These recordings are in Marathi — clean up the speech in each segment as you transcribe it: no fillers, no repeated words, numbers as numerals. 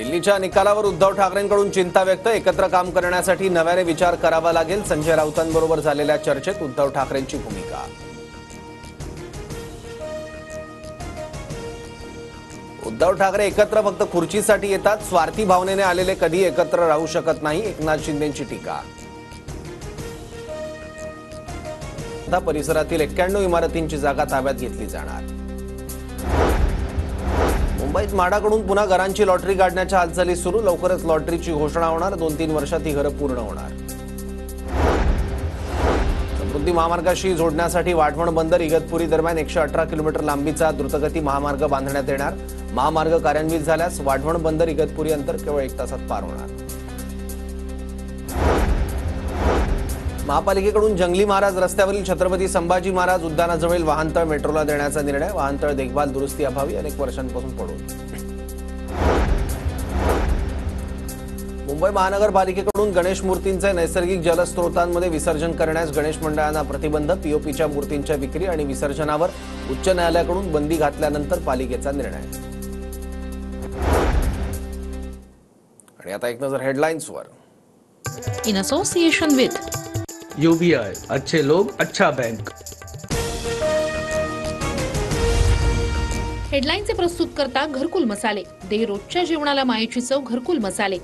दिल्लीच्या निकालावर उद्धव ठाकरेंकडून चिंता व्यक्त. एकत्र काम करण्यासाठी नव्याने विचार करावा लागेल. संजय राऊतांबरोबर झालेल्या चर्चेत उद्धव ठाकरेंची भूमिका. उद्धव ठाकरे एकत्र फक्त खुर्चीसाठी येतात. स्वार्थी भावनेने आलेले कधी एकत्र राहू शकत नाही. एकनाथ शिंदेंची टीका. परिसरातील 91 इमारतींची जागा ताब्यात घेतली जाणार. मुंबईत म्हाडाकडून पुन्हा घरांची लॉटरी काढण्याच्या हालचाली सुरू. लवकरच लॉटरीची घोषणा होणार. 2-3 वर्षात ही घरं पूर्ण होणार. समृद्धी महामार्गाशी जोडण्यासाठी वाढवण बंदर इगतपुरी दरम्यान 118 किलोमीटर लांबीचा द्रुतगती महामार्ग बांधण्यात येणार. महामार्ग कार्यान्वित झाल्यास वाढवण बंदर इगतपुरी अंतर केवळ 1 तासात पार होणार. महापालिकेकडून जंगली महाराज रस्त्यावरील छत्रपती संभाजी महाराज उद्यानाजवळील वाहनतळ मेट्रोला देण्याचा निर्णय. वाहनतळ देखभाल दुरुस्ती अभावी अनेक वर्षांपासून पडून. मुंबई महानगरपालिकेकडून गणेश मूर्तींचे नैसर्गिक जलस्रोतांमध्ये विसर्जन करण्यास गणेश मंडळांना प्रतिबंध. पीओपीच्या मूर्तींच्या विक्री आणि विसर्जनावर उच्च न्यायालयाकडून बंदी घातल्यानंतर पालिकेचा निर्णय. आणि आता एक नजर हेडलाईन्सवर. इन असोसिएशन विथ UBI, अच्छे लोग अच्छा बैंक. हेडलाईनचे प्रस्तुत करता घरकुल मसाले. दे रोजच्या जेवणाला मायेची चव घरकुल मसाले.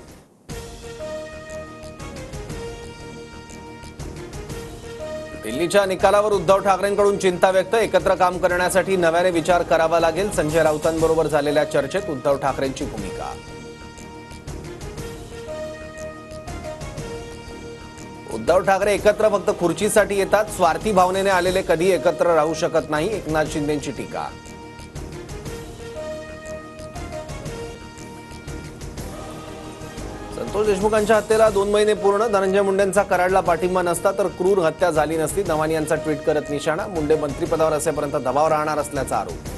दिल्लीच्या निकालावर उद्धव ठाकरेंकडून चिंता व्यक्त. एकत्र काम करण्यासाठी नव्याने विचार करावा लागेल. संजय राऊतांबरोबर झालेल्या चर्चेत उद्धव ठाकरेंची भूमिका. उद्धव ठाकरे एकत्र फक्त खुर्चीसाठी येतात. स्वार्थी भावनेने आलेले कधी एकत्र राहू शकत नाही. एकनाथ शिंदेंची टीका. संतोष देशमुखांच्या हत्येला 2 महिने पूर्ण. धनंजय मुंडेंचा कराडला पाठिंबा नसता तर क्रूर हत्या झाली नसती. नवानी यांचा ट्विट करत निशाणा. मुंडे मंत्रिपदावर असेपर्यंत दबाव राहणार असल्याचा आरोप.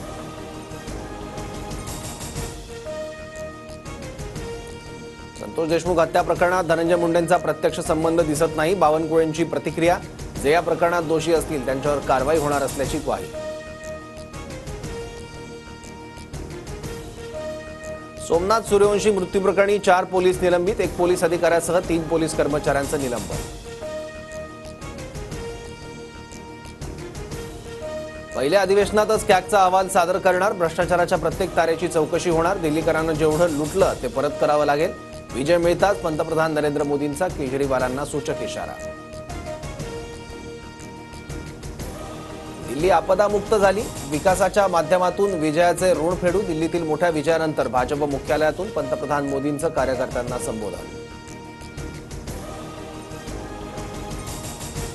संतोष देशमुख हत्या प्रकरणात धनंजय मुंडेंचा प्रत्यक्ष संबंध दिसत नाही. बावनकुळेंची प्रतिक्रिया. जे या प्रकरणात दोषी असतील त्यांच्यावर कारवाई होणार असल्याची ग्वाही. सोमनाथ सूर्यवंशी मृत्यू प्रकरणी 4 पोलीस निलंबित. 1 पोलीस अधिकाऱ्यासह 3 पोलीस कर्मचाऱ्यांचं निलंबन. पहिल्या अधिवेशनातच कॅगचा अहवाल सादर करणार. भ्रष्टाचाराच्या प्रत्येक तारेची चौकशी होणार. दिल्लीकरांना जेवढं लुटलं ते परत करावं लागेल. विजय मिळताच पंतप्रधान नरेंद्र मोदींचा केजरीवालांना सूचक इशारा. दिल्ली आपदामुक्त झाली. विकासाच्या माध्यमातून विजयाचे ऋण फेडू. दिल्लीतील मोठ्या विजयानंतर भाजप मुख्यालयातून पंतप्रधान मोदींचं कार्यकर्त्यांना संबोधन.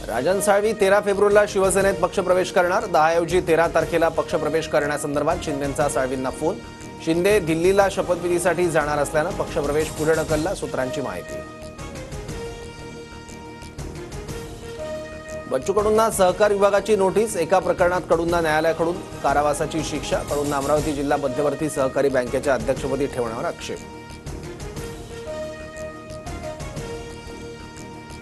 राजन साळवी 13 फेब्रुवारीला शिवसेनेत पक्षप्रवेश करणार. 10 ऐवजी 13 तारखेला पक्षप्रवेश करण्यासंदर्भात शिंदेंचा साळवींना फोन. शिंदे दिल्लीला शपथविधीसाठी जाणार असल्यानं पक्षप्रवेश पुढे ढकलला. सूत्रांची माहिती. बच्चू कडूंना सहकार विभागाची नोटीस. एका प्रकरणात कडूंना न्यायालयाकडून कारावासाची शिक्षा. कडूंना अमरावती जिल्हा मध्यवर्ती सहकारी बँकेच्या अध्यक्षपदी ठेवण्यावर आक्षेप.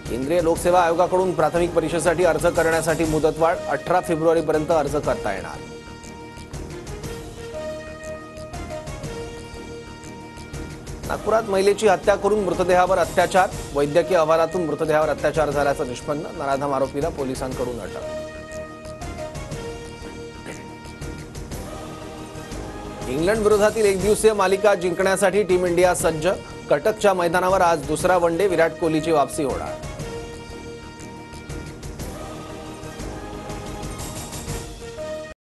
केंद्रीय लोकसेवा आयोगाकडून प्राथमिक परीक्षेसाठी अर्ज करण्यासाठी मुदतवाढ. 18 फेब्रुवारीपर्यंत अर्ज करता येणार. नागपुरात महिलेची हत्या करून मृतदेहावर अत्याचार. वैद्यकीय अहवालातून मृतदेहावर अत्याचार झाल्याचं निष्पन्न. नराधम आरोपीला पोलिसांकडून अटक. इंग्लंड विरोधातील 1 दिवसीय मालिका जिंकण्यासाठी टीम इंडिया सज्ज. कटकच्या मैदानावर आज दुसरा वनडे. विराट कोहलीची वापसी होणार.